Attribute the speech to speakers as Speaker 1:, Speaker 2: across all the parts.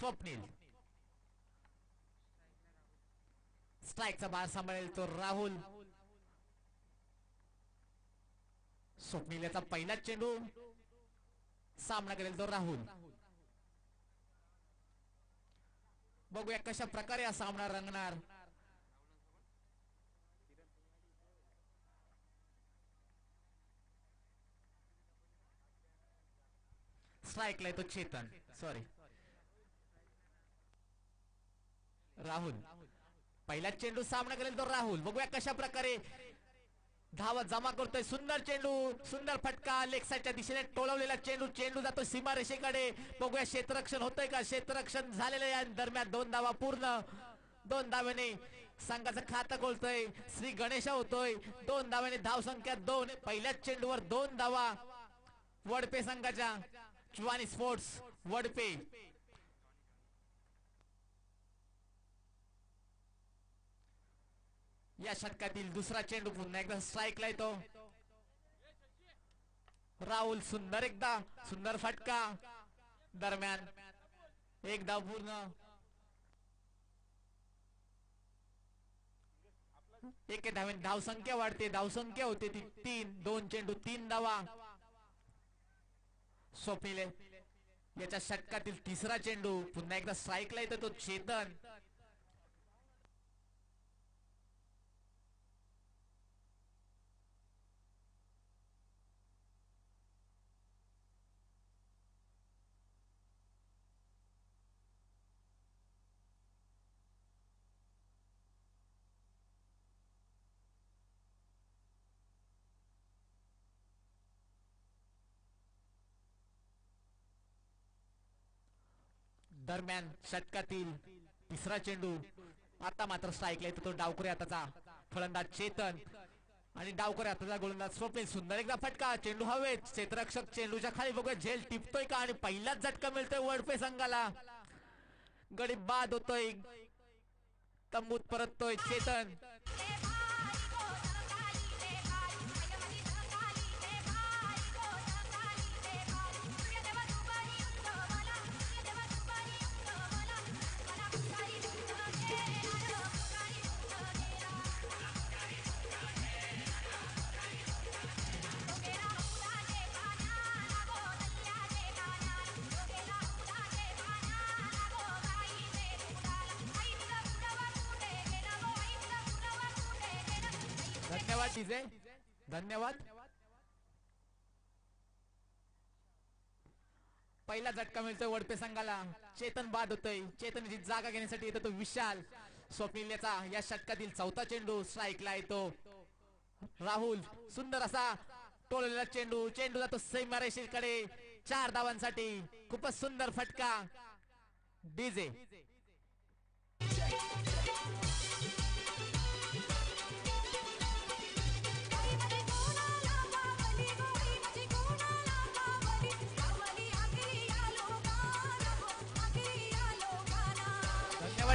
Speaker 1: स्वप्नील. स्ट्राईकचा बार सांभाळेल तो राहुल. स्वप्नील याचा पहिलाच चेंडू. सामना करेल तो राहुल. बघूया कशा प्रकारे हा सामना रंगणार. स्ट्राईकला येतो चेतन. सॉरी राहुल. पहिला चेंडू सामना करेल तो राहुल. बघूया कशा प्रकारे धावा जमा करतोय. सुंदर चेंडू. सुंदर फटका. लेग साईडच्या दिशेने टोलवलेला चेंडू. चेंडू जातो सीमारेषेकडे. बघूया क्षेत्ररक्षण होतंय का. क्षेत्ररक्षण झालेलं या दरम्यान 2 धावा पूर्ण. 2 धाव्याने संघाचं खातं खोलतोय. श्री गणेशा होतोय. 2 धाव्याने धावसंख्या 2. पहिल्याच चेंडूवर 2 धावा वडपे संघाच्या. चुवानी स्पोर्ट्स वडपे. या षटकातील दुसरा चेंडू पुन्हा एकदा स्ट्राईकला येतो. राहुल सुंदर एकदा सुंदर फटका. दरम्यान 1 धाव पूर्ण. 1 धावेने धावसंख्या वाढते. धावसंख्या होते ती 3. 2 चेंडू 3 धावा. स्वप्नील याच्या षटकातील तिसरा चेंडू पुन्हा एकदा स्ट्राईकला येतो तो चेतन. दरम्यान षटकातील तिसरा चेंडू. आता मात्र स्ट्राईकला येतो तो डावखुरे हाताचा फलंदाज चेतन आणि डावखुरे हाताचा गोलंदाज स्वप्नील. सुंदर एकदा फटका. चेंडू हवेत. क्षेत्ररक्षक चेंडूच्या खाली बघूया झेल टिपतोय का आणि पहिलाच झटका मिळतोय वडपे संघाला. गडी बाद होतोय. तंबूत परततोय चेतन. धन्यवाद डीजे. धन्यवाद. पहिला झटका मिळतोय वडपे संघाला. चेतन बाद होतोय. चेतनची जागा घेण्यासाठी येतो तो विशाल. स्वप्नील याचा या षटकातील चौथा चेंडू. स्ट्राईकला येतो राहुल. सुंदर असा टोललेला चेंडू. चेंडू जातो सीमारेषेकडे 4 धावांसाठी. खूपच सुंदर फटका. डीजे.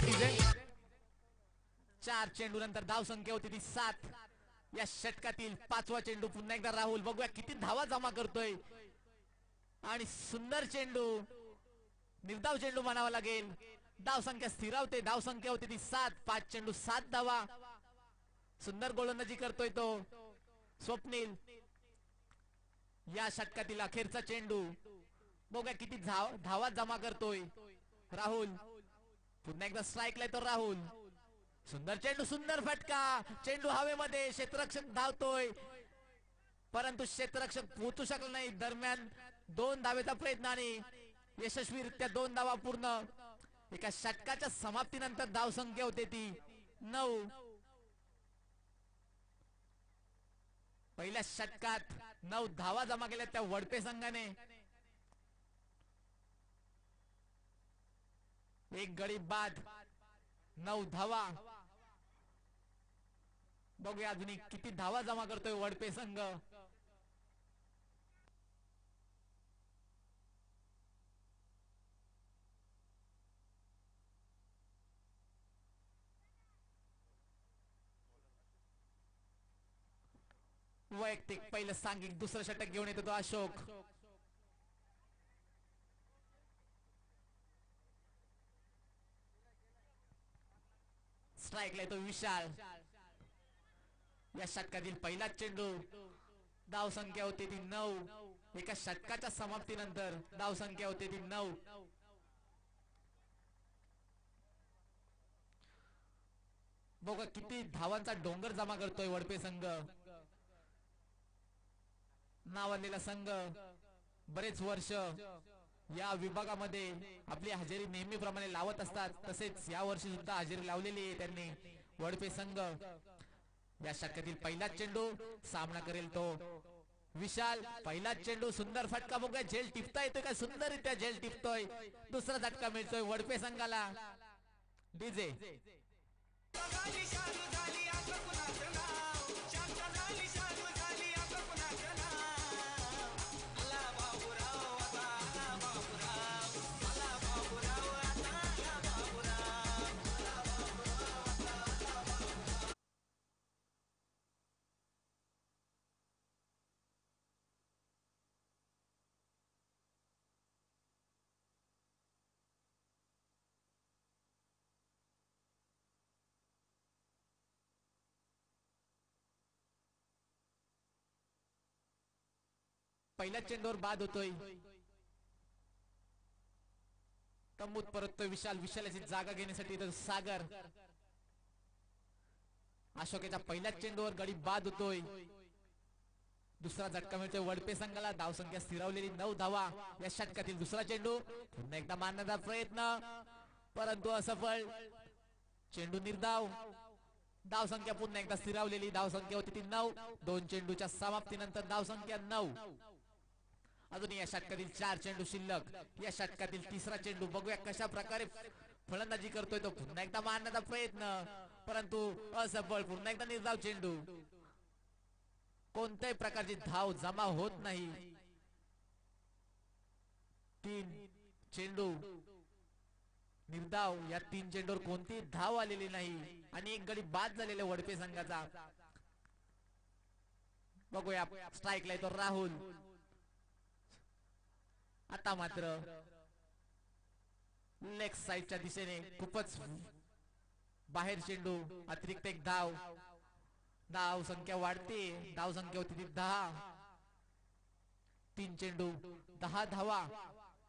Speaker 1: डीजे. 4 चेंडू नंतर धाव संख्या होती ती 7. या षटकातील 5वा चेंडू. पुन्हा एकदा राहुल. बघूया किती धावा जमा करतोय. आणि सुंदर चेंडू. निर्धाव चेंडू म्हणावा लागेल. धाव संख्या स्थिरावते. धाव संख्या होती ती 7. 5 चेंडू 7 धावा. सुंदर गोलंदाजी करतोय तो स्वप्नील. या षटकातील अखेरचा चेंडू. बघूया किती धावा जमा करतोय राहुल. पुन्हा एकदा स्ट्राईकला येतो राहुल. सुंदर चेंडू. सुंदर फटका. चेंडू हवेमध्ये. क्षेत्ररक्षक धावतोय परंतु क्षेत्ररक्षक पोहोचू शकला नाही. दरम्यान 2 धावेचा प्रयत्न आणि यशस्वीरित्या 2 धावा पूर्ण. एका षटकाच्या समाप्तीनंतर धाव संख्या होते ती 9. पहिल्या षटकात 9 धावा जमा केल्या त्या वडपे संघाने. एक गडी बाद. 9 धावा. बघूया अजून किती धावा जमा करतोय वडपे संघ. वैयक्तिक पहिलं सांघिक दुसरं षटक घेऊन येतो तो अशोक. स्ट्राईकला येतो विशाल. या षटकातील पहिलाच चेंडू. धाव संख्या होती ती 9. एका षटकाच्या समाप्तीनंतर धाव संख्या होती ती 9. बघा किती धावांचा डोंगर जमा करतोय वडपे संघ. नावाजलेला संघ बरेच वर्ष या विभागामध्ये आपली हजेरी नेहमीप्रमाणे लावत असतात. तसेच या वर्षी सुद्धा हजेरी लावलेली आहे त्यांनी. वडपे संघ या षटकातील पहिलाच चेंडू. सामना करेल तो विशाल. पहिलाच चेंडू. सुंदर फटका. बघूया झेल टिपता येतोय का. सुंदररित्या झेल टिपतोय. दुसरा झटका मिळतोय वडपे संघाला. डीजे पहिल्या चेंडूवर बाद होतोय. तंबूत परततोय विशाल. विशालाची जागा घेण्यासाठी सागर. अशोकाच्या पहिल्याच चेंडूवर गडी बाद होतोय. दुसरा झटका मिळतोय वडपे संघाला. धाव संख्या स्थिरावलेली 9 धावा. या षटकातील दुसरा चेंडू. पुन्हा एकदा मारण्याचा प्रयत्न परंतु असफळ. चेंडू निर्धाव. धाव संख्या पुन्हा एकदा स्थिरावलेली. धाव संख्या होती ती 9. 2 चेंडूच्या समाप्तीनंतर धाव संख्या 9. अजून या षटकातील 4 चेंडू शिल्लक. या षटकातील तिसरा चेंडू. बघूया कशा प्रकारे फलंदाजी करतोय तो. पुन्हा एकदा मारण्याचा प्रयत्न परंतु असफळ. पुन्हा एकदा निर्धाव चेंडू. कोणत्याही प्रकारची धाव जमा होत नाही. 3 चेंडू निर्धाव. या 3 चेंडूवर कोणतीही धाव आलेली नाही आणि एक गडी बाद झालेल्या वडपे संघाचा. बघूया स्ट्राईकला येतो राहुल. आता मात्र लेग साइडच्या दिशेने खूपच बाहेर चेंडू. अतिरिक्त एक धाव. धाव संख्या वाढते. धाव संख्या होती ती 10. 3 चेंडू 10 धावा.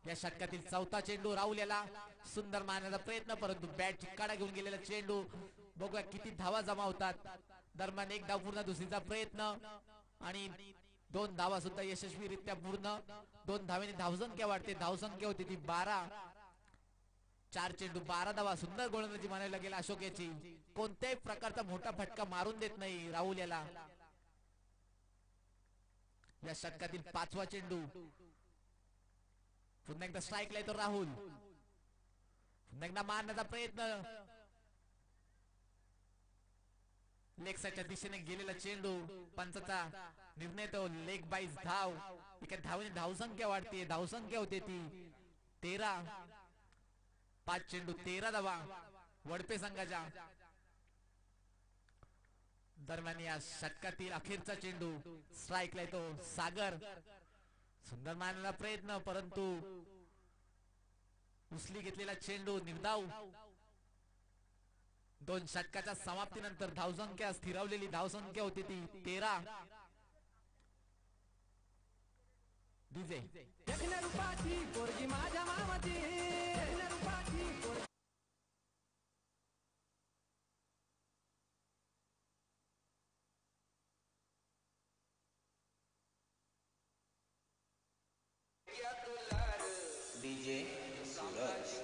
Speaker 1: या षटकातील चौथा चेंडू. राहुल याला सुंदर मारण्याचा प्रयत्न परंतु बॅटची काढा घेऊन गेलेला चेंडू. बघूया किती धावा जमा होतात. दरम्यान एक धाव पूर्ण. दुसरीचा प्रयत्न आणि 2 धावा सुद्धा यशस्वीरित्या पूर्ण. 2 धावेने धावसंख्या वाढते. धावसंख्या होती ती 12. 4 चेंडू 12 धावा. सुंदर गोलंदाजी मानायला गेला अशोक याची. कोणत्याही प्रकारचा मोठा फटका मारून देत नाही राहुल याला. या षटकातील 5वा चेंडू. पुन्हा एकदा स्ट्राईकला येतो राहुल. पुन्हा एकदा मारण्याचा प्रयत्न. लेग साइडच्या दिशेने गेलेला चेंडू. पंचाचा निर्णय तो लेग बाईज धाव. एका धावेने धावसंख्या वाढते. धावसंख्या होते ती 13. 5 चेंडू 13 धावा वडपे संघाच्या. दरम्यान या षटकातील अखेरचा चेंडू. स्ट्राईकला येतो सागर. सुंदर मारण्याचा प्रयत्न परंतु उचली घेतलेला चेंडू निर्धाव. 2 षटकाच्या समाप्तीनंतर धावसंख्या स्थिरावलेली. धावसंख्या होती ती 13. DJ
Speaker 2: DJ Suraj.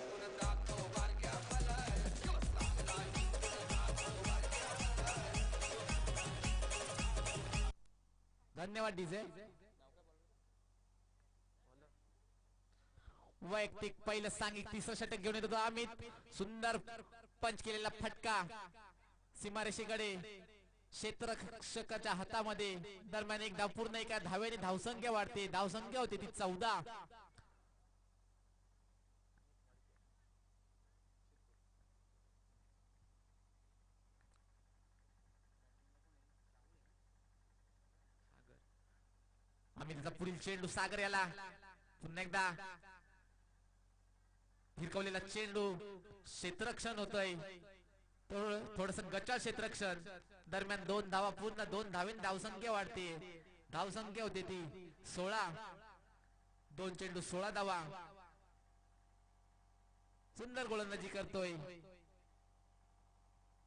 Speaker 1: धन्यवाद डीजे. वैयक्तिक पहिलं सांघिक तिसरं षटक घेऊन येतो अमित. सुंदर पंच केलेला फटका सीमारेषेकडे क्षेत्ररक्षकाच्या हातामध्ये. दरम्यान एक धाव पूर्ण. एका धावेने धावसंख्या वाढते. धावसंख्या होती ती 14. अमितचा पुढील चेंडू सागर याला. पुन्हा एकदा फिरकवलेला चेंडू. क्षेत्ररक्षण होतोय थोडस गच्चा क्षेत्ररक्षण दरम्यान 2 धावा पूर्ण 2 धावेन धावसंख्या वाढते धावसंख्या होते ती 16 2 चेंडू 16 धावा सुंदर गोलंदाजी करतोय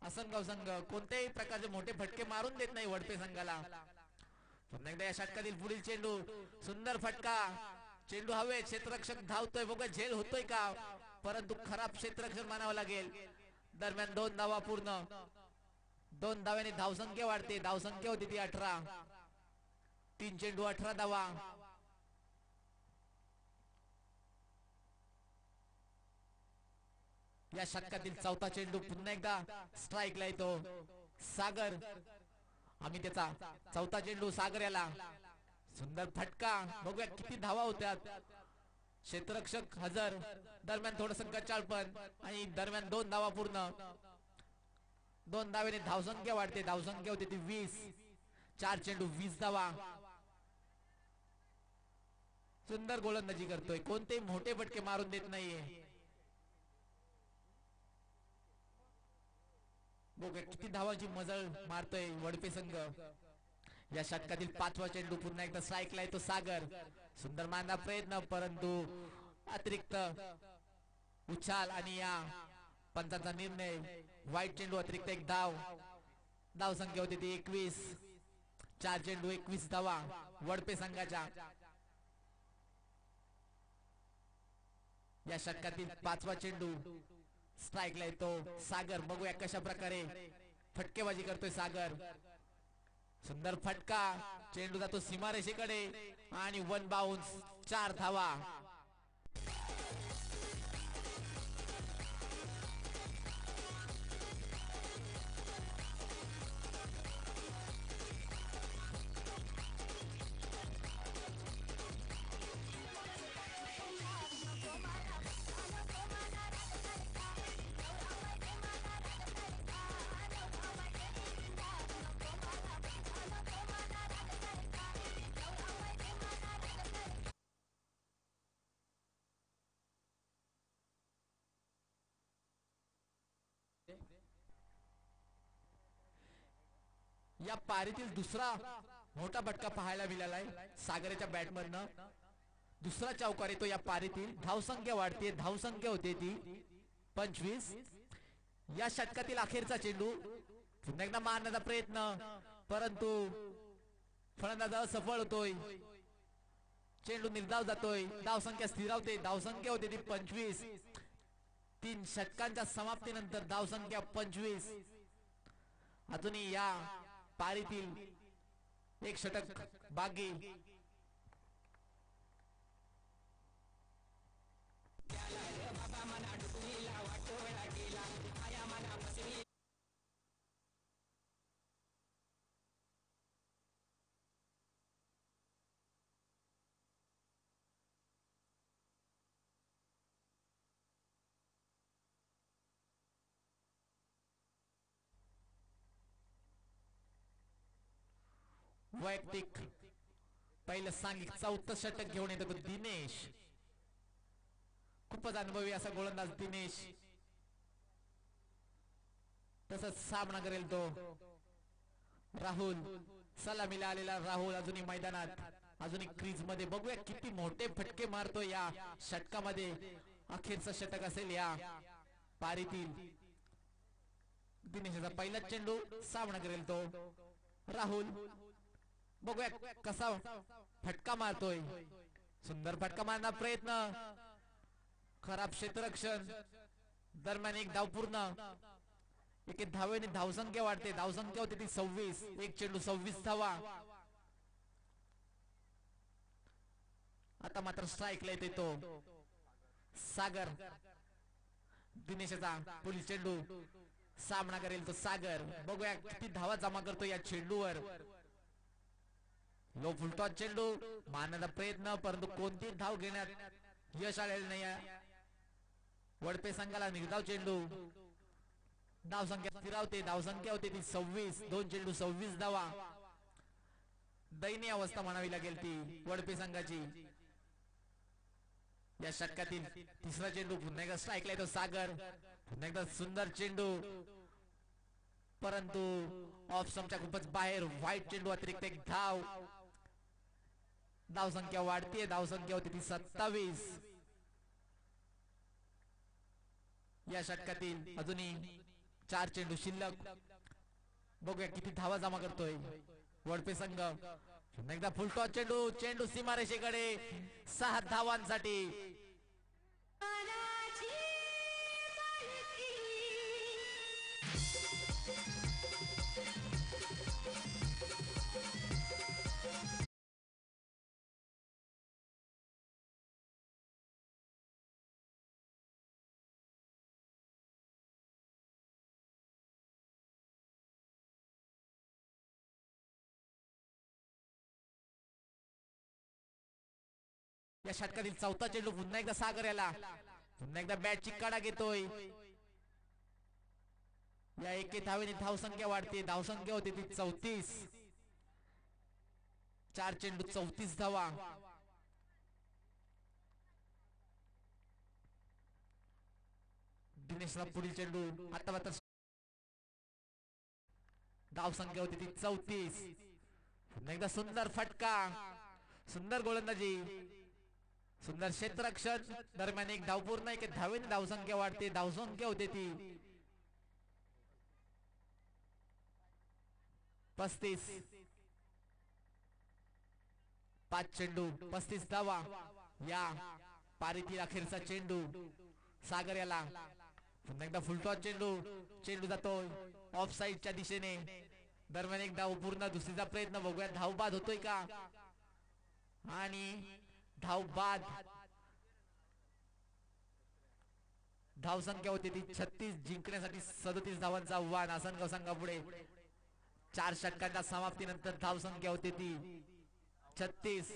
Speaker 1: असंगाव संघ कोणत्याही प्रकारचे मोठे फटके मारून देत नाही वडपे संघाला पुन्हा एकदा या षटकातील पुढील चेंडू सुंदर फटका चेंडू हवे क्षेत्ररक्षक धावतोय बघा झेल होतोय का परंतु खराब क्षेत्ररक्षण मानावं लागेल दरम्यान 2 धावा पूर्ण 2 धाव्याने धावसंख्या वाढते धावसंख्या होती ती 18 3 चेंडू 18 धावा या षटकातील चौथा चेंडू पुन्हा एकदा स्ट्राईकला येतो सागर आम्ही त्याचा चौथा चेंडू सागर याला सुंदर फटका बघूया किती धावा होत्यात क्षेत्ररक्षक हजर दरम्यान थोडस गचाळपण आणि दरम्यान 2 धावा पूर्ण 2 धावेने धावसंख्या वाढते धावसंख्या होते ती 20 4 चेंडू 20 धावा सुंदर गोलंदाजी करतोय कोणतेही मोठे फटके मारून देत नाहीये बघूया किती धावांची मजल मारतोय वडपे संघ या षटकातील 5वा चेंडू पुन्हा एकदा स्ट्राईकला येतो सागर सुंदर मारण्याचा प्रयत्न परंतु अतिरिक्त उछाल आणि या पंचांचा निर्णय वाईट चेंडू अतिरिक्त एक धाव संख्या होती ती 21 4 चेंडू 21 धावा वडपे संघाच्या या षटकातील 5वा चेंडू स्ट्राईकला येतो सागर बघूया कशा प्रकारे फटकेबाजी करतोय सागर सुंदर फटका चेंडू जातो सीमारेषेकडे आणि 1 बाउन्स 4 धावा या पारीतील दुसरा मोठा फटका पाहायला मिळालाय सागरच्या बॅटमधनं दुसरा चौकार येतो या पारीतील धावसंख्या वाढते धावसंख्या होते ती 25 या षटकातील अखेरचा चेंडू पुन्हा एकदा मारण्याचा प्रयत्न परंतु फलंदाज असफळ होतोय चेंडू निर्धाव जातोय धावसंख्या स्थिरावते धावसंख्या होते ती 25 3 षटकांच्या समाप्तीनंतर धावसंख्या 25 अजूनही या पारीतील एक षटक बाकी वैयक्तिक पहिलं सांगिक 4थं षटक घेऊन येतो दिनेश खूपच अनुभवी असा गोलंदाज दिनेश तसंच सामना करेल तो राहुल सलामीला आलेला राहुल अजूनही मैदानात अजूनही क्रीज मध्ये बघूया किती मोठे फटके मारतो या षटकामध्ये अखेरचं षटक असेल या पारीतील दिनेशचा पहिला चेंडू सामना करेल तो राहुल बघूया कसा फटका मारतोय सुंदर फटका मारण्याचा प्रयत्न खराब क्षेत्ररक्षण दरम्यान एक धाव पूर्ण एक धावेने धावसंख्या वाढते धावसंख्या होती ती 26 एक चेंडू 26 धावा आता मात्र स्ट्राईकला येते तो सागर दिनेशचा पुढील चेंडू सामना करेल तो सागर बघूया किती धावा जमा करतो या चेंडूवर लो फुलटॉस चेंडू मारण्याचा प्रयत्न परंतु कोणती धाव घेण्यात यश आलेलं नाही वडपे संघाला निर्धाव चेंडू धावसंख्या स्थिरावते धावसंख्या होते ती 26 2 चेंडू 26 धावा दयनीय अवस्था म्हणावी लागेल ती वडपे संघाची या षटकातील तिसरा चेंडू पुन्हा एकदा स्ट्राईकला येतो सागर पुन्हा एकदा सुंदर चेंडू परंतु ऑफ स्टंपच्या खूपच बाहेर. व्हाईट चेंडू अतिरिक्त एक धाव. धावसंख्या वाढतीये. धावसंख्या होती ती 27. या षटकातील अजूनही 4 चेंडू शिल्लक. बघूया किती धावा जमा करतोय वडपे संघ. एकदा फुलटॉस चेंडू. चेंडू सीमारेषेकडे. 6 धावांसाठी. या षटकातील 4था चेंडू. पुन्हा एकदा सागर याला. पुन्हा एकदा बॅटची कडा घेतोय. या एके धावेने धावसंख्या वाढते. धावसंख्या होती ती 34. 4 चेंडू 34 धावा. दिनेशला पुढील चेंडू. आता मात्र धावसंख्या होती ती 34. पुन्हा एकदा सुंदर फटका. सुंदर गोलंदाजी. सुंदर क्षेत्ररक्षण. दरम्यान एक धाव पूर्ण. एक धावेने धावसंख्या वाढते. धावसंख्या होते ती 35. 5 चेंडू 35 धावा. या पारीतील अखेरचा चेंडू. सागर याला. पुन्हा एकदा फुलटॉस चेंडू. चेंडू जातोय ऑफ साइडच्या दिशेने. दरम्यान एक धाव पूर्ण. दुसरीचा प्रयत्न. बघूया धाव बाद होतोय का. आणि धाव बाद. धावसंख्या होती ती 36. जिंकण्यासाठी 37 धावांचा आव्हान आसनगाव संघापुढे. 4 षटकांच्या समाप्तीनंतर धावसंख्या होती ती 36.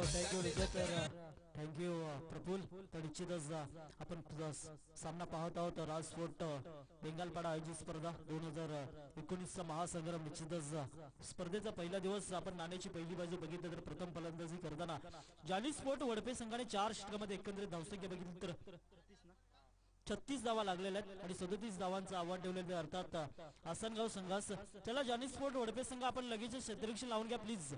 Speaker 3: थँक्यू रिजत. थँक्यू प्रफुल. तर निश्चितच आपण सामना पाहत आहोत. राजस्पोर्ट बेंगालपाडा आयोजित स्पर्धा 2019चा महासंग्राम. निश्चितच स्पर्धेचा पहिला दिवस. आपण नाण्याची पहिली बाजू बघितलं तर प्रथम फलंदाजी करताना जानी स्पोर्ट वडपे संघाने 4 षटकामध्ये एकंदरीत धावसंख्या बघितली तर 36 धावा लागलेल्या आहेत आणि 37 धावांचं आव्हान ठेवलेलं. अर्थात आसनगाव संघास त्याला जानी स्पोर्ट वडपे संघ आपण लगेच क्षेत्ररक्षण लावून घ्या प्लीज,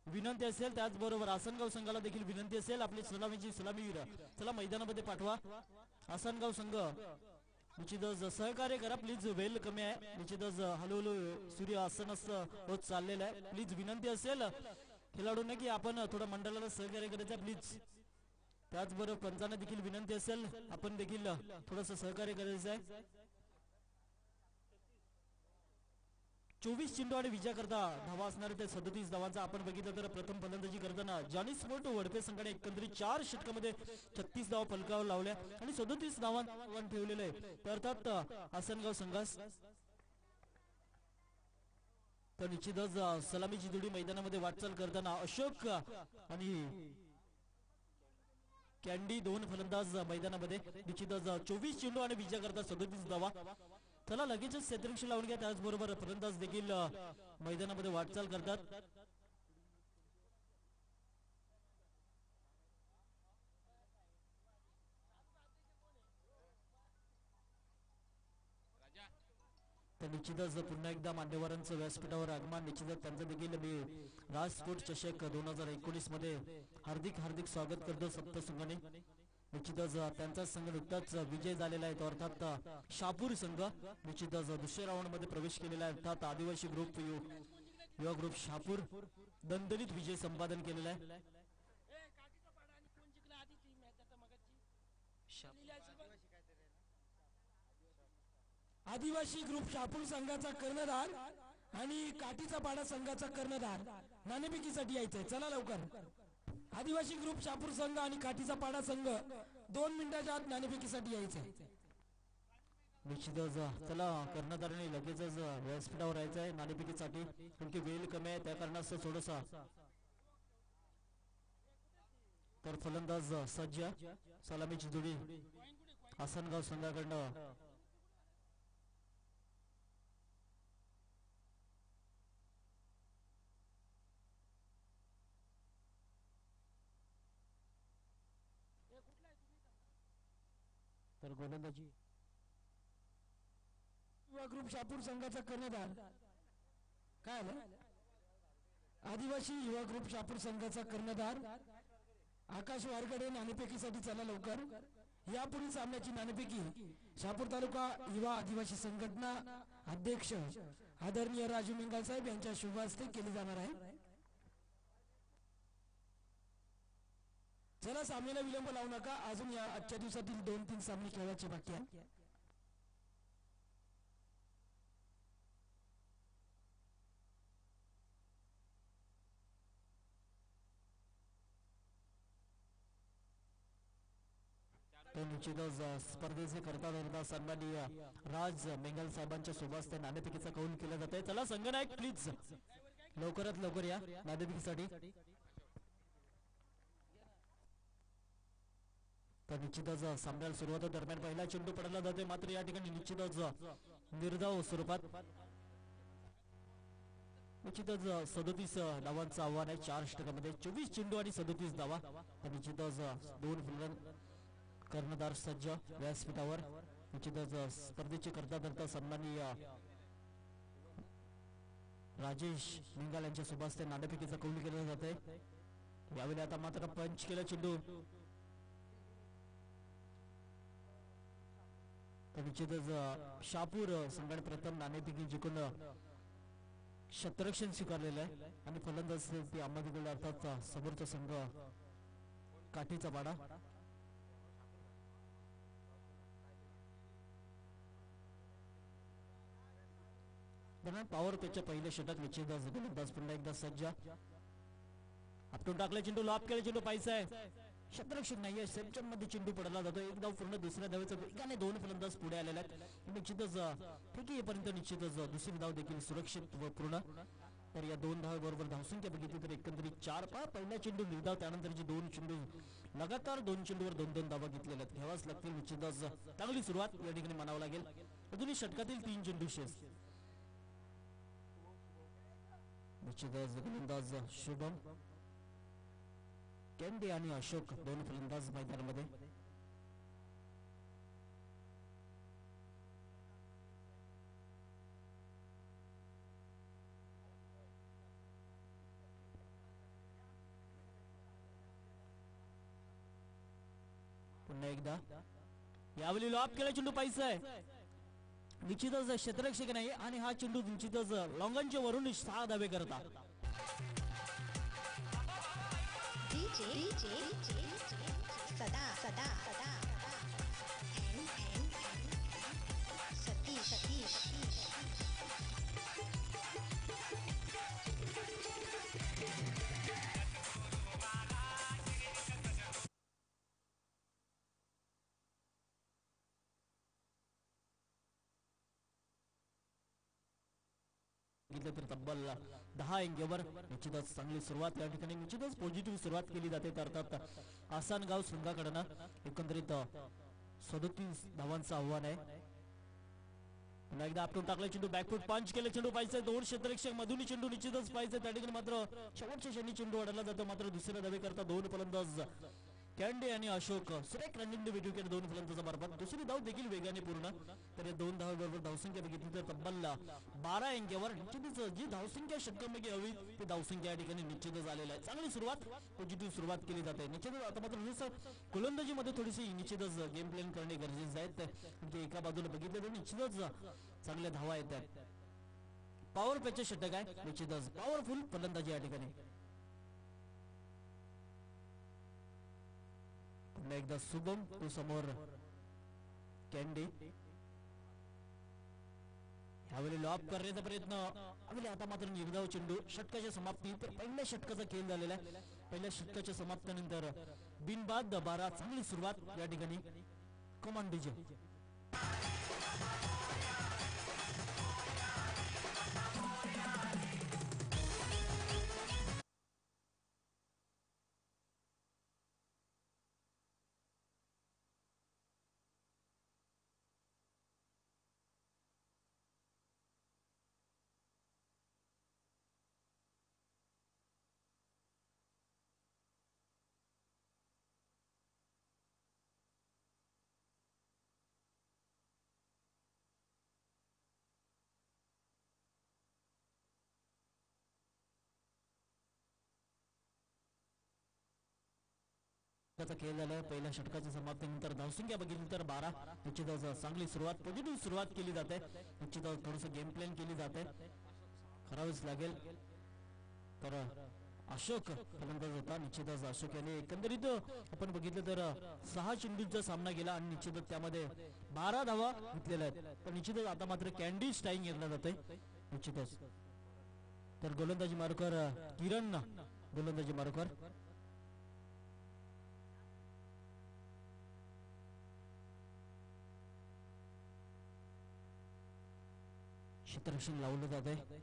Speaker 3: विनंती असेल. त्याचबरोबर आसनगाव संघाला देखील विनंती असेल. आपली सलामीवीर चला मैदानामध्ये पाठवा. आसनगाव संघ निश्चितच सहकार्य करा प्लीज. वेल कमी आहे. निश्चितच हळूहळू सूर्य आसनच होत चाललेला आहे. प्लीज विनंती असेल खेळाडूंना की आपण थोडं मंडळाला सहकार्य करायचं प्लीज. त्याचबरोबर पंचांना देखील विनंती असेल आपण देखील थोडंसं सहकार्य करायचं आहे. 24 चेंडू आणि विजय करता धावा असणारे ते 37 धावांचा आपण बघितलं तर प्रथम फलंदाजी करताना जानी स्पोर्ट वडपे संघाने एकंदरीत 4 षटकामध्ये 36 धावा फलकावर लावल्या आणि 37 धावांवर ठेवलेले आहे. तर अर्थात आसनगाव संघास तर निश्चितच सलामीची जोडी मैदानामध्ये वाटचाल करताना अशोक आणि कॅन्डी 2 फलंदाज मैदानामध्ये. निश्चितच 24 चेंडू आणि विजय करता 37 धावा. चला लगेचच क्षेत्ररक्षण लावून घ्या. त्याचबरोबर फलंदाज देखील मैदानामध्ये वाटचाल करतात. तर निश्चितच पुन्हा एकदा मान्यवरांचं व्यासपीठावर आगमन. निश्चितच त्यांचं देखील मी राज स्पोर्ट चषक 2019 मध्ये हार्दिक हार्दिक स्वागत करतो सप्तसंघाने. निश्चितच त्यांचा संघ नुकताच विजय झालेला आहे, तो अर्थात शापूर संघ निश्चितच दुसऱ्या राऊंड मध्ये प्रवेश केलेला आहे. अर्थात आदिवासी ग्रुप युवा ग्रुप शापूर दणदणीत विजय संपादन केलेला आहे.
Speaker 4: आदिवासी ग्रुप शापूर संघाचा कर्णधार आणि काठीचा पाडा संघाचा कर्णधार नाणेफेकीसाठी यायचंय. चला लवकर. आदिवासी ग्रुप शापूर संघ आणि काठीचा पाडा संघ 2 मिनिटाच्या आत नाणेफेकीसाठी यायचंय.
Speaker 3: निश्चितच चला कर्णधाराने लगेचच व्यासपीठावर यायचं आहे नाणेफेकीसाठी, कारण की वेळ कमी आहे त्या कारणास्तव थोडसा. तर फलंदाज सज्ज, सलामीची जोडी आसनगाव संघाकडनं तर गोलंदाजी
Speaker 4: युवा ग्रुप शापूर संघाचा कर्णधार काय आलं. आदिवासी युवा ग्रुप शापूर संघाचा कर्णधार आकाश वारगडे नाणेफेकीसाठी. चला लवकर. यापुढील सामन्याची नाणेफेकी शापूर तालुका युवा आदिवासी संघटना अध्यक्ष आदरणीय राजू मिंगाल साहेब यांच्या शुभ हस्ते केली जाणार आहे. चला सामन्याला विलंब लावू नका. अजून या आजच्या दिवसातील 2-3 सामने खेळायचे बाकी आहेत.
Speaker 3: तो निश्चितच स्पर्धेचे करता धरता सन्माननीय राज मेंगल साहेबांच्या सोबत नाणेफेकीचा कौल केला जात आहे. चला संघनायक प्लीज लवकरात लवकर या नाणेफेकीसाठी. तर निश्चितच सामन्याला सुरुवात दरम्यान पहिला चेंडू पडला जातोय, मात्र या ठिकाणी निश्चितच निर्धाव स्वरूपात निश्चितच 37 धावांचं आव्हान आहे. 4 षटकामध्ये 24 चेंडू आणि 37 धावा. तर निश्चितच 2 फलंदाज कर्णधार सज्ज व्यासपीठावर. निश्चितच स्पर्धेचे करता धरता सन्माननीय राजेश मिंगाल यांच्या सोबत नाणेफेकीचा कौल केला जात आहे. यावेळी आता मात्र पंच केला चेंडू. तर निश्चितच शापूर संघाने प्रथम नाणेफेकी जिंकून क्षेत्ररक्षण स्वीकारलेलं आहे आणि फलंदाज ती अहमदगड अर्थात समोरचा संघ काठीचा पाडा. दरम्यान पॉवर पेच्या पहिले षटक निश्चितच गोलंदाज पुन्हा एकदा सज्ज. आपटून टाकले चेंडू, लॉप केले चेंडू, पाहिजे आहे क्षेत्ररक्षण नाहीये. सेप्चर मध्ये चेंडू पडला जातो. एक धाव पूर्ण दुसऱ्या धावेचा वेगाने 2 फलंदाज पुढे आलेले आहेत. निश्चितच फेकी येईपर्यंत निश्चितच दुसरी धाव देखील सुरक्षित व पूर्ण. तर या 2 धावेबरोबर धावसंख्या बघितली तर एकंदरीत 4 पहिला चेंडू निर्धाव, त्यानंतरची 2 चेंडू लगातार 2 चेंडूवर 2-2 धावा घेतलेल्या आहेत. घ्यावाच लागतील. निश्चितच चांगली सुरुवात या ठिकाणी म्हणावं लागेल. अजूनही षटकातील 3 चेंडू शेष. निश्चितच गोलंदाज शुभम केंडे आणि अशोक 2 फलंदाज मैदानामध्ये. पुन्हा एकदा यावेळी लॉप केला चेंडू, पाहिजे आहे निश्चितच क्षेत्ररक्षक नाही आणि हा चेंडू निश्चितच लॉंगनच्या वरून 6 धावे करता.
Speaker 5: सदा सदा सदा सतीश सतीश
Speaker 3: तर तब्बल 10 अंकावर निश्चितच चांगली सुरुवात या ठिकाणी निश्चितच पॉझिटिव्ह सुरुवात केली जाते. तर अर्थात आसनगाव संघाकडनं एकंदरीत 37 धावांचं आव्हान आहे. पुन्हा एकदा आपटून टाकले चेंडू, बॅकफूट पंच केले चेंडू पाहिजे, 2 क्षेत्ररक्षक मधून चेंडू निश्चितच पाहिजे. त्या ठिकाणी मात्र शेवटच्या क्षणी चेंडू अडवला जातो. मात्र दुसऱ्या धावे करता 2 फलंदाज कॅन्डे आणि अशोक. सुरेख रणजिंग विकेट 2 फलंदाज बरोबर. दुसरी धाव देखील वेगाने पूर्ण. तर या 2 धावांबरोबर धावसंख्या बघितली तर तब्बल 12 अंकावर निश्चितच जी धावसंख्या षटकांपैकी हवी ती धावसंख्या या ठिकाणी निश्चितच आलेला आहे. चांगली सुरुवात, पॉझिटिव्ह सुरुवात केली जाते निश्चितच. आता मात्र गोलंदाजीमध्ये थोडीशी निश्चितच गेम प्लॅन करणे गरजेचे आहे. म्हणजे एका बाजूला बघितलं तर निश्चितच चांगल्या धावा येतात. पॉवर प्लेचे षटक आहे निश्चितच. पॉवरफुल फलंदाजी या ठिकाणी. पुन्हा एकदा शुभम तो समोर कॅन्डी. यावेळी लॉब करण्याचा प्रयत्न. आता मात्र निर्धाव चेंडू. षटकाच्या समाप्ती तर पहिल्या षटकाचा खेळ झालेला आहे. पहिल्या षटकाच्या समाप्तीनंतर बिनबाद 12. चांगली सुरुवात या ठिकाणी. कमान डीजे. खेळ झाला. पहिल्या षटकाच्या समाप्तीनंतर धावसंख्या बघितली तर 12. निश्चितच चांगली सुरुवात, पॉझिटिव्ह सुरुवात केली जाते. निश्चितच थोडस गेम प्लॅन केली जाते, करावीच लागेल. तर अशोक फलंदाज होता. निश्चितच अशोक याने एकंदरीत आपण बघितलं तर 6 चेंडूंचा सामना केला आणि निश्चितच त्यामध्ये 12 धावा घेतलेल्या आहेत. तर निश्चितच आता मात्र कॅन्डी स्टाईंग घेतला जाते निश्चितच. तर गोलंदाजी मार्कर किरण, गोलंदाजी मार्कर. क्षेत्ररक्षण लावलं जात आहे.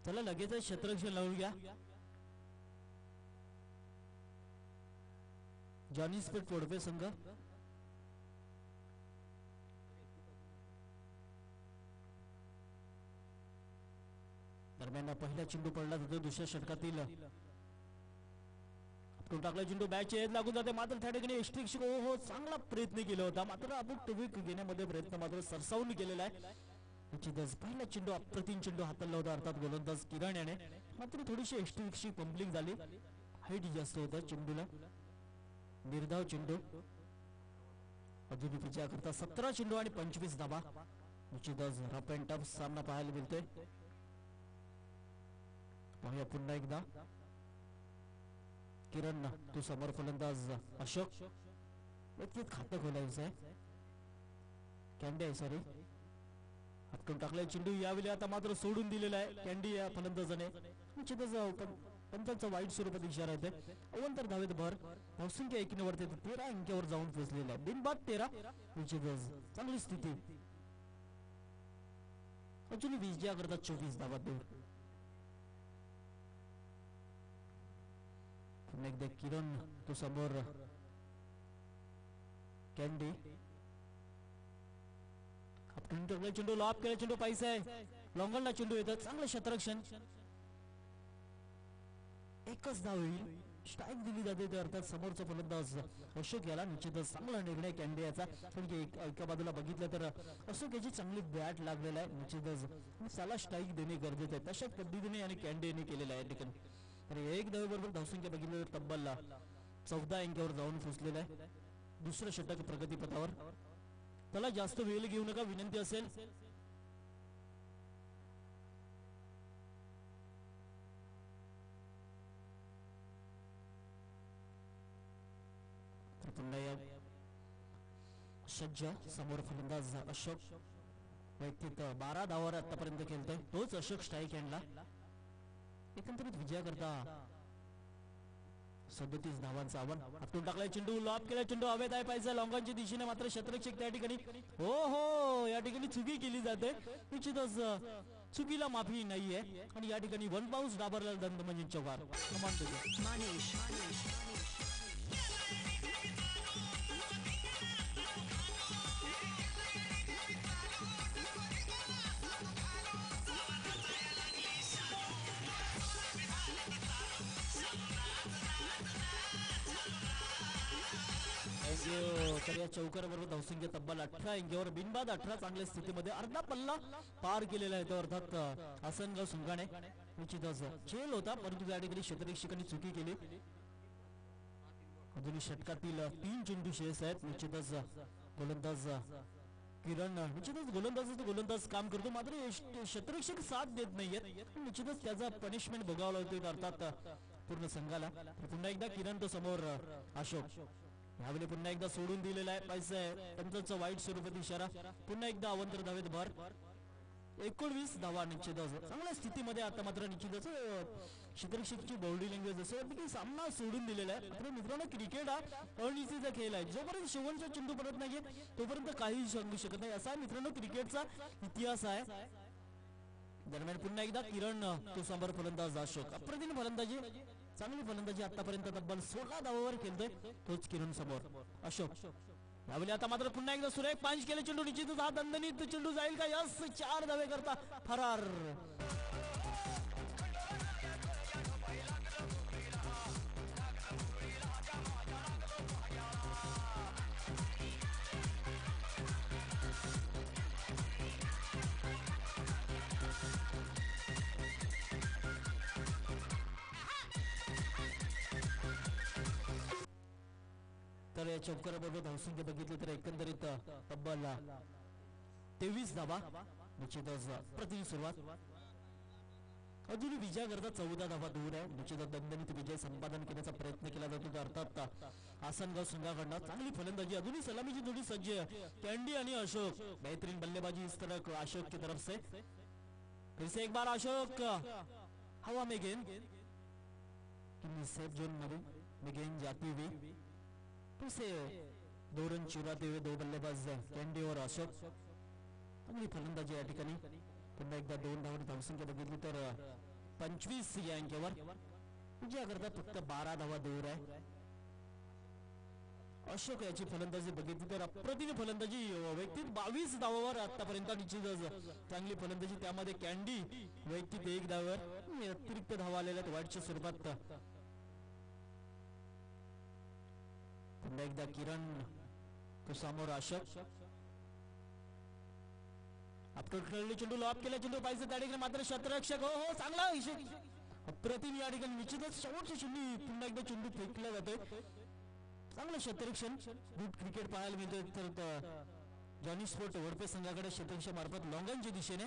Speaker 3: चला लगेच क्षेत्ररक्षण लावून घ्या. जॉनी स्पीड फोडपे संघ. दरम्यान पहिला चेंडू पडला जातो दुसऱ्या षटकातील. टाकला चेंडू बॅच लागून जाते. मात्र त्या ठिकाणी एक्स्ट्रिक्शन हो चांगला प्रयत्न केला होता. मात्र अबुक घेण्यामध्ये प्रयत्न मात्र सरसावून केलेला आहे. निश्चितच पहिला चेंडू अप्रतिम चेंडू हाताळला होता अर्थात गोलंदाज किरण याने. मात्र थोडीशी एक्स्ट्रिक्शन पंपलिंग झाली. हाईट जास्त होता चेंडूला. निर्धाव चेंडू. अजून विजया करता 17 चेंडू आणि 25 धावा. निश्चितच रफ अँड टफ सामना पाहायला मिळतोय. पाहूया पुन्हा एकदा. किरण तो समोर फलंदाज अशोक. व्यक्तिगत खातं खोलायचं आहे. कॅन्डी आहे सॉरी. हटकून टाकलाय चेंडू. यावेळी आता मात्र सोडून दिलेला आहे कॅन्डी या फलंदाजाने. निश्चितच पंचांचा वाईट स्वरूपात इशारा येते. अवंतर धावेत भर. धावसंख्या 1 वरती 13 अंकावर जाऊन पोहोचलेला आहे. बिनबाद 13. निश्चितच चांगली स्थिती. अजून 20 या करता 24 धावा दूर. एकदा किरण तो समोर कॅन्डी. चेंडू लॉब केला. चेंडू पैसा आहे. लॉंगनला चेंडू येतात. चांगलं क्षेत्ररक्षण. एकच धाव होईल. स्ट्राईक दिली जाते ते अर्थात समोरचा फलंदाज अशोक याला. निश्चितच चांगला निर्णय कॅन्डी याचा. एका बाजूला बघितलं तर अशोक याची चांगली बॅट लागलेला आहे. निश्चितच त्याला स्ट्राईक देणे गरजेचे आहे. तशाच पद्धतीने आणि कॅन्डी यांनी केलेला आहे ठिकाणी. एक धावे बरोबर धावसंख्या बघितली तर तब्बल 14 अंकावर जाऊन पोहोचलेला आहे. दुसरं षटक प्रगतीपथावर. त्याला जास्त वेळ घेऊ नका विनंती असेल. पुन्हा या सज्ज समोर फलंदाज अशोक. वैयक्तिक 12 धावावर आतापर्यंत खेळतोय तोच अशोक स्ट्राईक हँडला. एकंदरीत विजया करता 37 धावांचा आव्हान. हातून टाकलाय चेंडू. लॉब केला चेंडू हवेत आहे पाहिजे लॉंगनच्या दिशेने. मात्र क्षेत्ररक्षक त्या ठिकाणी हो या ठिकाणी चुकी केली जाते. निश्चितच चुकीला माफी नाहीये आणि या ठिकाणी 1 बाउन्स डाबरला दंड म्हणजे चौकार.
Speaker 5: मनीष
Speaker 3: तर या चौकाराबरोबर धावसंख्या तब्बल 18 अंकीवर बिनबाद 18 चांगल्या स्थितीमध्ये अर्धा पल्ला पार केलेला आहे तो अर्थात आसनगाव संघाने निश्चितच चेल होता परंतु त्या ठिकाणी क्षेत्ररक्षकांनी चुकी केली. अजूनही षटकातील 3 चेंडू शेष आहेत. निश्चितच गोलंदाज किरण निश्चितच गोलंदाज काम करतो मात्र क्षेत्ररक्षक साथ देत नाहीयेत. निश्चितच त्याचा पनिशमेंट भोगावा लागतोय अर्थात पूर्ण संघाला. पुन्हा एकदा किरण तो समोर अशोक यावेळी पुन्हा एकदा सोडून दिलेला आहे. पैसा आहे त्यांचाच वाईट स्वरूपात इशारा. पुन्हा एकदा अवंतर धावेत भर 19 धावा. निश्चितच चांगल्या स्थितीमध्ये आता मात्र निश्चितच क्षेत्ररक्षकची बॉडी लँग्वेज असं वाटतं की सामना सोडून दिलेला आहे. मात्र मित्रांनो क्रिकेट हा अनिश्चितचा खेळ आहे. जोपर्यंत शेवटचा चेंडू पडत नाहीये तोपर्यंत काही सांगू शकत नाही असा मित्रांनो क्रिकेटचा इतिहास आहे. दरम्यान पुन्हा एकदा किरण तो समोर फलंदाज अशोक अप्रतिम फलंदाजी चांगली फलंदाजी आतापर्यंत तब्बल 16 धावावर खेळतोय तोच किरण समोर अशोक. यावेळी आता मात्र पुन्हा एकदा सुरेख पांच केले चेंडू निश्चितच हा दणदणीत चेंडू जाईल का? यस 4 धावे करता फरार. तर या चौकाराबरोबर धावसंख्या बघितली तर एकंदरीत तब्बल 23 धावा. निश्चितच प्रति सुरुवात अजूनही विजयाकरता 14 धावा दूर आहे. निश्चितच दणदणीत विजय संपादन करण्याचा प्रयत्न केला जातो अर्थात आसनगाव संघाकडनं. चांगली फलंदाजी अजूनही सलामीची जोडी सज्ज कॅन्डी आणि अशोक. बेहतरीन बल्लेबाजी इस तरह अशोक की तरफ से. फिर से एक बार अशोक हवा में गेंद सेफ जोन में गेंद जाती हुई फिर से 2 रन चुराते हुए 2 बल्लेबाज कॅन्डी और अशोक. चांगली फलंदाजी या ठिकाणी. पुन्हा एकदा 2 धावांनी धावसंख्या बघितली तर 25 या अंकावर विजयाकरता फक्त 12 धावा दूर आहे. अशोक याची फलंदाजी बघितली तर अप्रतिम फलंदाजी वैयक्तिक 22 धावावर आतापर्यंत निश्चितच चांगली फलंदाजी. त्यामध्ये कॅन्डी वैयक्तिक 1 धावावर अतिरिक्त धावा आलेल्या आहेत वाईटच्या स्वरूपात. पुन्हा एकदा किरण तो समोर अशोक आपण खेळले चेंडू लॉप केला चेंडू पाहिजे त्या ठिकाणी मात्र क्षेत्ररक्षक हो चांगला अप्रतिम या ठिकाणी. निश्चितच शेवटच्या चेंडू पुन्हा एकदा चेंडू फेकला जातोय. चांगलं क्षेत्ररक्षण गुड क्रिकेट पाहायला मिळतोय. तर जॉनी स्पोर्ट वडपे संघाकडे क्षेत्ररक्षक मार्फत लॉंगनच्या दिशेने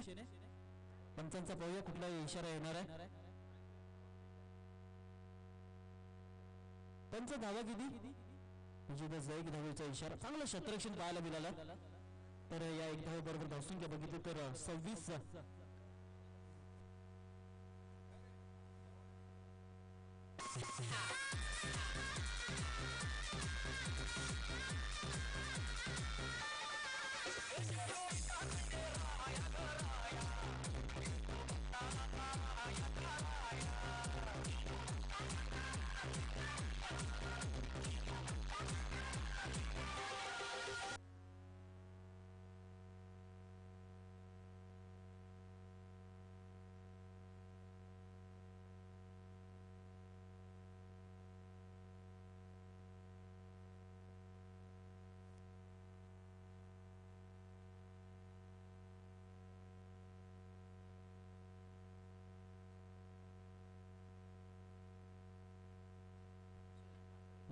Speaker 3: पंचांचा पाहूया कुठला इशारा येणार आहे. त्यांचा धावा किती? निश्चितच 1 धावेचा इशारा. चांगलं क्षेत्ररक्षण पाहायला मिळालं. तर या 1 धावेबरोबर धावसंख्या बघितली तर 26.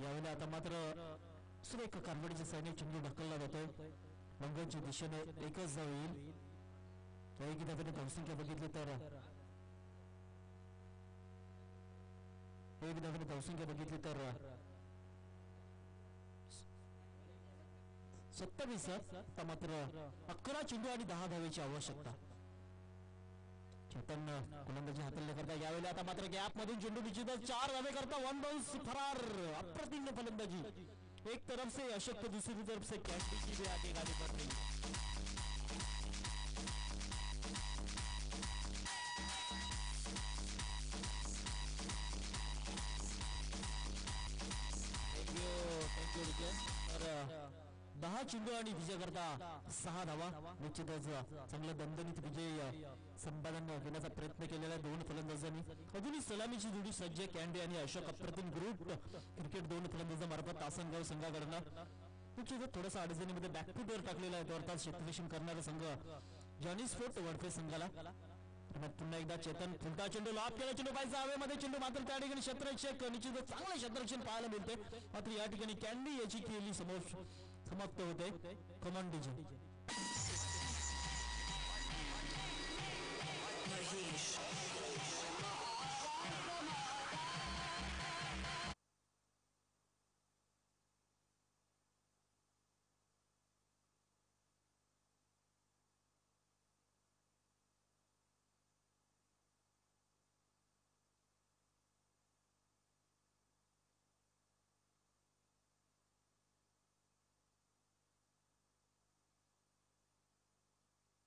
Speaker 3: यावेळी आता मात्र सुरेख कारवाडीच्या साईडने चेंडू ढकलला जातोय लंगनच्या दिशेने. 1च धाव येईल. एक धावेने धावसंख्या बघितली तर 1 धावेने धावसंख्या बघितली तर 27. आता मात्र 11 चेंडू आणि 10 धावेची आवश्यकता. चेतन गोलंदाजी हाताळले करता. यावेळी आता मात्र गॅप मधून चेंडू निश्चितच 4 धावे करता 1 बाउंस फरार. अप्रतिम फलंदाजी. एक तरफ से अशोक तो दूसरी तरफ से कॅन्डी की भी आगे गाड़ी बढ़ रही. थँक्यू तर 10 चेंडू आणि विजय करता 6 धावा. निश्चितच चांगला दणदणीत विजय संपादन घेण्याचा प्रयत्न केलेला आहे 2 फलंदाजांनी. अजूनही सलामीची जोडी सज्ज कॅन्डी आणि अशोक. अप्रतिम ग्रुप क्रिकेट 2 फलंदाजांमार्फत आसनगाव संघाकडनं निश्चितच थोडासा अडचणीमध्ये बॅकफुटवर टाकलेला आहे तो अर्थात क्षेत्ररक्षण करणारा संघ जॉनी स्पोर्ट वडफे संघाला. पुन्हा एकदा चेतन फुलटा चेंडू लॉब केला, चेंडू पाहिजे हवेमध्ये, चेंडू मात्र त्या ठिकाणी क्षेत्ररक्षक निश्चितच चांगलं क्षेत्ररक्षण पाहायला मिळते. मात्र या ठिकाणी कॅन्डी याची खेळी समाप्त होते. Come on DJ.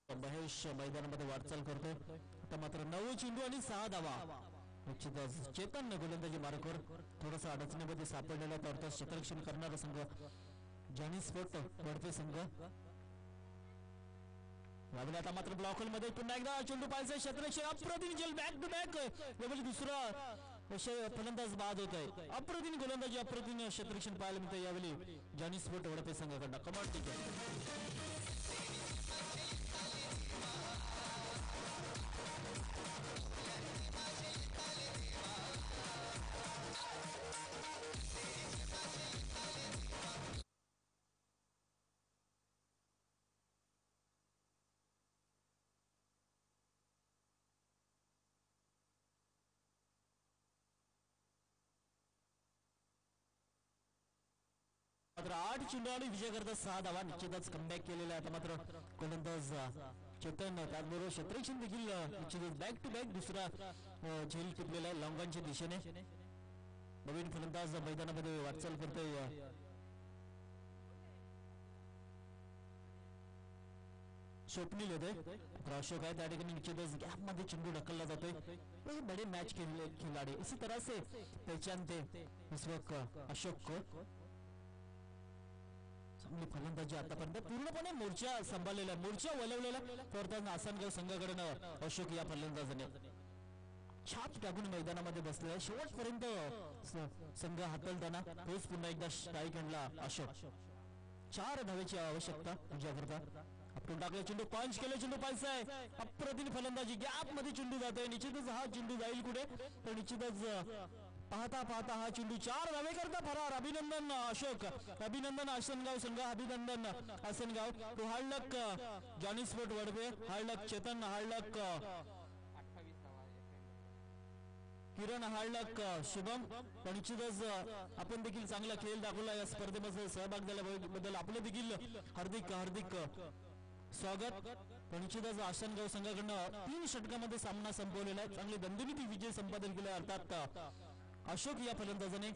Speaker 5: महेश
Speaker 3: महेश मैदानामध्ये वाटचाल करतो. आता मात्र 9 चेंडू आणि 6 धावा. निश्चितच चेतन गोलंदाजी मार्कवर थोडासा अडचणीमध्ये सापडलेला तर अर्थात क्षेत्ररक्षण करणारा संघ जॉनी स्पोर्ट वडफे संघ. यावेळी आता मात्र ब्लॉक होल मध्ये पुन्हा एकदा चेंडू पाहिजे, क्षेत्ररक्षण अप्रतिम जल बॅक टू बॅक. यावेळी दुसरा फलंदाज बाद होत आहे. अप्रतिम गोलंदाजी, अप्रतिम क्षेत्ररक्षण पाहायला मिळते यावेळी जॉनी स्पोर्ट वडफे संघाकडनं. कमाल ठीक आहे. मात्र 8 चेंडू आणि विजय करता 6 धावा. निश्चितच कमबॅक केलेला आहे. आता मात्र गोलंदाज चेतन त्याचबरोबर क्षेत्ररक्षण देखील निश्चितच बॅक टू बॅक दुसरा झेल टिपलेला आहे लॉंगांच्या दिशेने. नवीन फलंदाज मैदानामध्ये वाटचाल करतोय. स्वप्नील होते अशोक आहे त्या ठिकाणी. निश्चितच गॅप मध्ये चेंडू ढकलला जातोय. बडे मॅच खिलाडी इसी तरह से पहचानते इस वक्त अशोक को. चांगली फलंदाजी आतापर्यंत पूर्णपणे मोर्चा सांभाळलेला, मोर्चा वळवलेला करताना आसनगाव संघाकडनं अशोक या फलंदाजाने छाप टाकून मैदानामध्ये बसलेला. शेवटपर्यंत संघ हाताळताना तोच पुन्हा एकदा स्ट्राईक आणला अशोक. 4 धावेची आवश्यकता तुझ्याकरता. आपण टाकला चेंडू, पंच केलं, चेंडू पाहिजे आहे. अप्रतिम फलंदाजी, गॅप मध्ये चेंडू जातोय. निश्चितच हा चेंडू जाईल कुठे तर निश्चितच पाहता पाहता हा चेंडू 4 धावे करता फरार. अभिनंदन अशोक, अभिनंदन आसनगाव संघ, अभिनंदन आसनगाव. तो हार्डलक जॉनी स्पोर्ट वडफे, हार्डलक चेतन, हार्डलक किरण, हार्डलक शुभम. पण निश्चितच आपण देखील चांगला खेळ दाखवला. या स्पर्धेमध्ये सहभाग झाल्याबद्दल आपलं देखील हार्दिक हार्दिक स्वागत. पण निश्चितच आसनगाव संघाकडनं 3 षटकामध्ये सामना संपवलेला आहे. चांगले दणदणीत विजय संपादन केला. अर्थात अशोक या फलंदाजाने